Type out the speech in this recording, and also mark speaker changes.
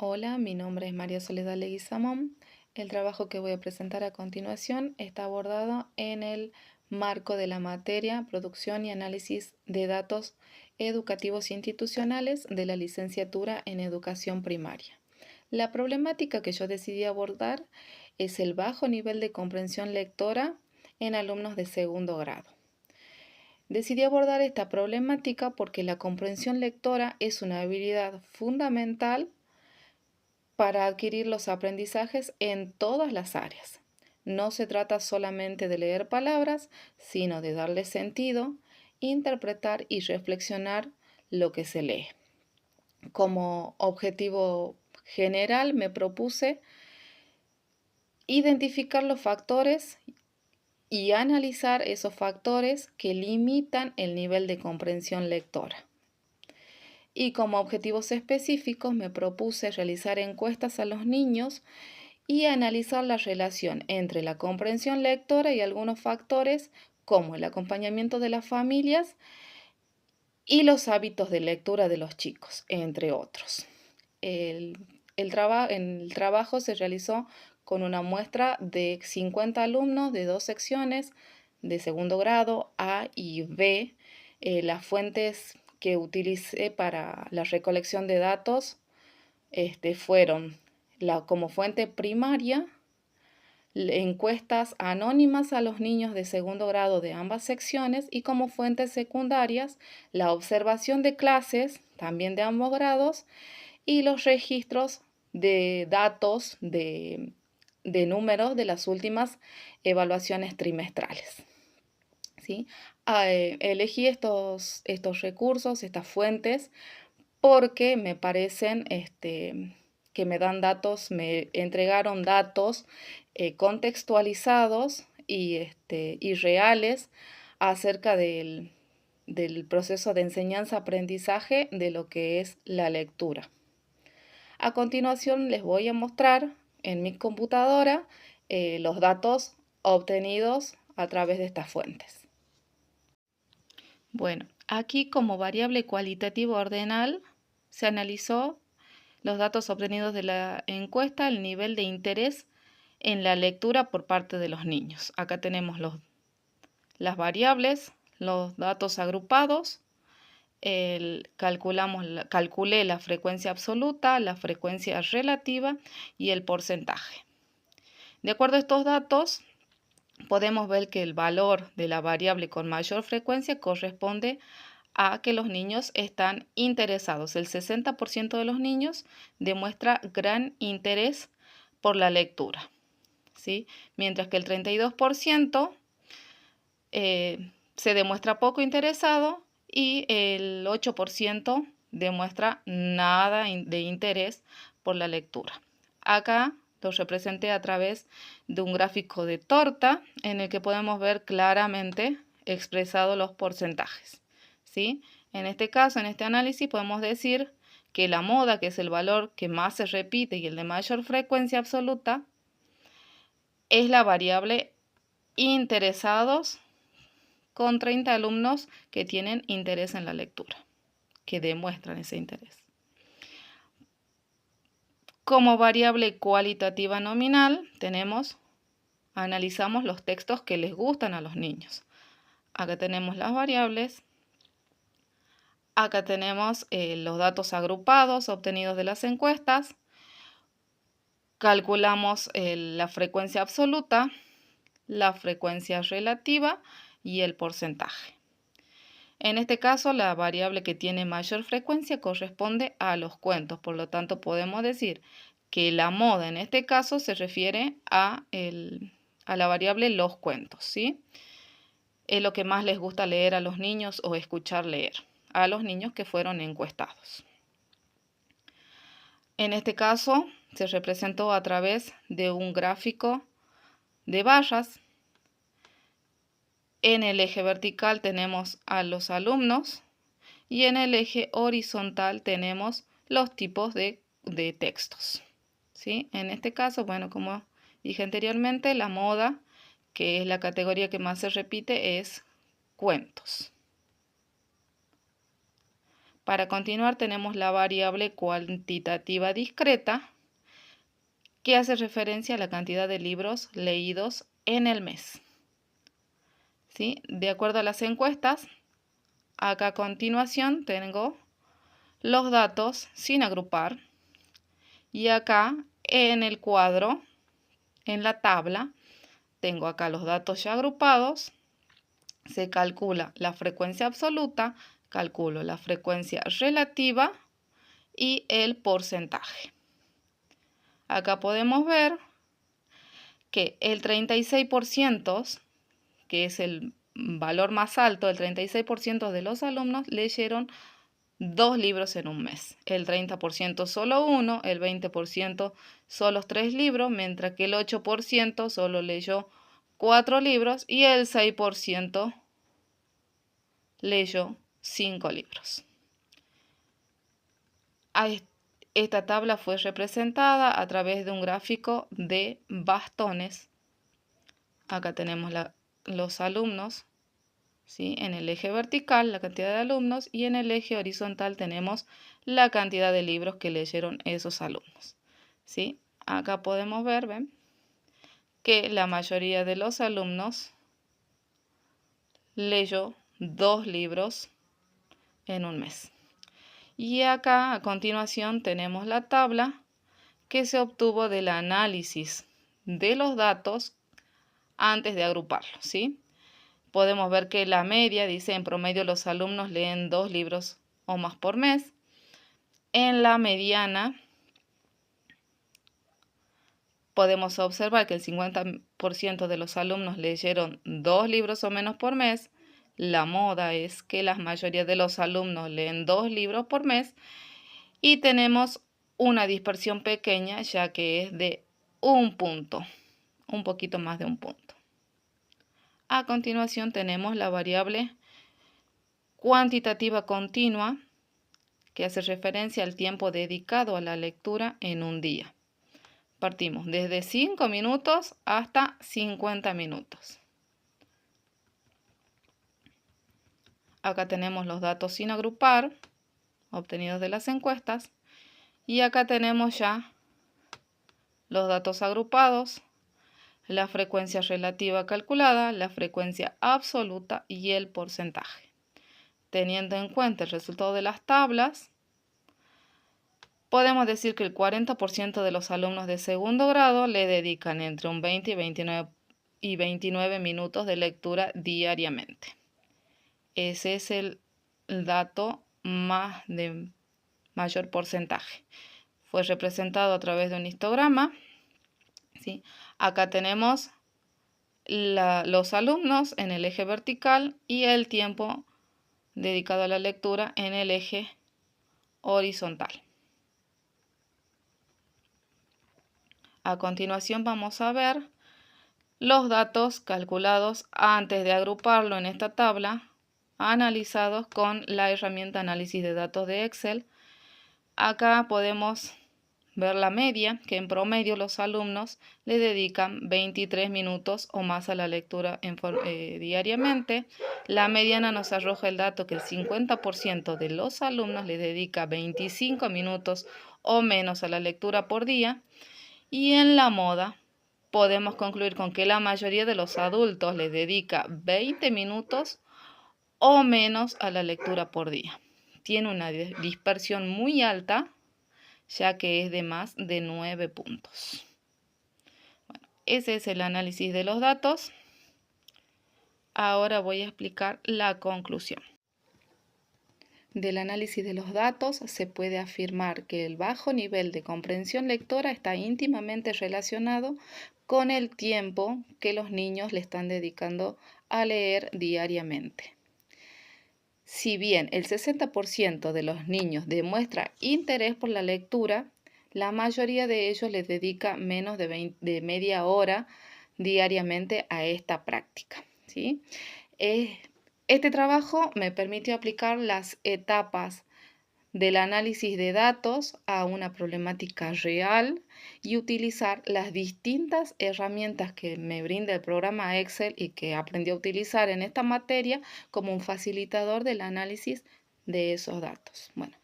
Speaker 1: Hola, mi nombre es María Soledad Leguizamón. El trabajo que voy a presentar a continuación está abordado en el marco de la materia Producción y Análisis de Datos Educativos Institucionales de la licenciatura en Educación Primaria. La problemática que yo decidí abordar es el bajo nivel de comprensión lectora en alumnos de segundo grado. Decidí abordar esta problemática porque la comprensión lectora es una habilidad fundamental para adquirir los aprendizajes en todas las áreas. No se trata solamente de leer palabras, sino de darle sentido, interpretar y reflexionar lo que se lee. Como objetivo general me propuse identificar los factores y analizar esos factores que limitan el nivel de comprensión lectora. Y como objetivos específicos me propuse realizar encuestas a los niños y analizar la relación entre la comprensión lectora y algunos factores como el acompañamiento de las familias y los hábitos de lectura de los chicos, entre otros. El trabajo se realizó con una muestra de 50 alumnos de dos secciones de segundo grado, A y B. Las fuentes que utilicé para la recolección de datos fueron como fuente primaria, encuestas anónimas a los niños de segundo grado de ambas secciones y como fuentes secundarias, la observación de clases, también de ambos grados, y los registros de datos de números de las últimas evaluaciones trimestrales. ¿Sí? Elegí estos recursos, estas fuentes, porque me parecen que me dan datos, me entregaron datos contextualizados y reales acerca del proceso de enseñanza-aprendizaje de lo que es la lectura. A continuación les voy a mostrar en mi computadora los datos obtenidos a través de estas fuentes. Bueno, aquí como variable cualitativa ordinal se analizó los datos obtenidos de la encuesta, el nivel de interés en la lectura por parte de los niños. Acá tenemos las variables, los datos agrupados, calculé la frecuencia absoluta, la frecuencia relativa y el porcentaje. De acuerdo a estos datos, podemos ver que el valor de la variable con mayor frecuencia corresponde a que los niños están interesados. El 60% de los niños demuestra gran interés por la lectura, ¿sí? Mientras que el 32% se demuestra poco interesado y el 8% demuestra nada de interés por la lectura. Acá lo representé a través de un gráfico de torta en el que podemos ver claramente expresados los porcentajes, ¿sí? En este caso, en este análisis, podemos decir que la moda, que es el valor que más se repite y el de mayor frecuencia absoluta, es la variable interesados con 30 alumnos que tienen interés en la lectura, que demuestran ese interés. Como variable cualitativa nominal analizamos los textos que les gustan a los niños. Acá tenemos las variables. Acá tenemos los datos agrupados obtenidos de las encuestas. Calculamos la frecuencia absoluta, la frecuencia relativa y el porcentaje. En este caso, la variable que tiene mayor frecuencia corresponde a los cuentos. Por lo tanto, podemos decir que la moda en este caso se refiere a la variable los cuentos, ¿sí? Es lo que más les gusta leer a los niños o escuchar leer a los niños que fueron encuestados. En este caso, se representó a través de un gráfico de barras. En el eje vertical tenemos a los alumnos y en el eje horizontal tenemos los tipos de textos, ¿sí? En este caso, bueno, como dije anteriormente, la moda, que es la categoría que más se repite, es cuentos. Para continuar tenemos la variable cuantitativa discreta, que hace referencia a la cantidad de libros leídos en el mes. ¿Sí? De acuerdo a las encuestas, acá a continuación tengo los datos sin agrupar. Y acá en el cuadro, en la tabla, tengo acá los datos ya agrupados. Se calcula la frecuencia absoluta, calculo la frecuencia relativa y el porcentaje. Acá podemos ver que el 36%, que es el valor más alto, el 36% de los alumnos leyeron 2 libros en un mes. El 30% solo uno, el 20% solo 3 libros, mientras que el 8% solo leyó 4 libros y el 6% leyó 5 libros. Esta tabla fue representada a través de un gráfico de bastones. Acá tenemos los alumnos, ¿sí? En el eje vertical la cantidad de alumnos y en el eje horizontal tenemos la cantidad de libros que leyeron esos alumnos, ¿sí? Acá podemos ver, ¿ven?, que la mayoría de los alumnos leyó 2 libros en un mes. Y acá a continuación tenemos la tabla que se obtuvo del análisis de los datos antes de agruparlos, ¿sí? Podemos ver que la media dice en promedio los alumnos leen 2 libros o más por mes. En la mediana podemos observar que el 50% de los alumnos leyeron 2 libros o menos por mes. La moda es que la mayoría de los alumnos leen 2 libros por mes. Y tenemos una dispersión pequeña, ya que es de un punto, un poquito más de un punto. A continuación tenemos la variable cuantitativa continua, que hace referencia al tiempo dedicado a la lectura en un día. Partimos desde 5 minutos hasta 50 minutos. Acá tenemos los datos sin agrupar, obtenidos de las encuestas. Y acá tenemos ya los datos agrupados, la frecuencia relativa calculada, la frecuencia absoluta y el porcentaje. Teniendo en cuenta el resultado de las tablas, podemos decir que el 40% de los alumnos de segundo grado le dedican entre un 20 y 29 minutos de lectura diariamente. Ese es el dato de mayor porcentaje. Fue representado a través de un histograma, ¿sí? Acá tenemos los alumnos en el eje vertical y el tiempo dedicado a la lectura en el eje horizontal. A continuación vamos a ver los datos calculados antes de agruparlo en esta tabla, analizados con la herramienta análisis de datos de Excel. Acá podemos ver la media, que en promedio los alumnos le dedican 23 minutos o más a la lectura diariamente. La mediana nos arroja el dato que el 50% de los alumnos le dedica 25 minutos o menos a la lectura por día. Y en la moda podemos concluir con que la mayoría de los adultos le dedica 20 minutos o menos a la lectura por día. Tiene una dispersión muy alta, ya que es de más de 9 puntos. Bueno, ese es el análisis de los datos. Ahora voy a explicar la conclusión. Del análisis de los datos se puede afirmar que el bajo nivel de comprensión lectora está íntimamente relacionado con el tiempo que los niños le están dedicando a leer diariamente. Si bien el 60% de los niños demuestra interés por la lectura, la mayoría de ellos les dedica menos de media hora diariamente a esta práctica, ¿sí? Este trabajo me permitió aplicar las etapas del análisis de datos a una problemática real y utilizar las distintas herramientas que me brinda el programa Excel y que aprendí a utilizar en esta materia como un facilitador del análisis de esos datos. Bueno.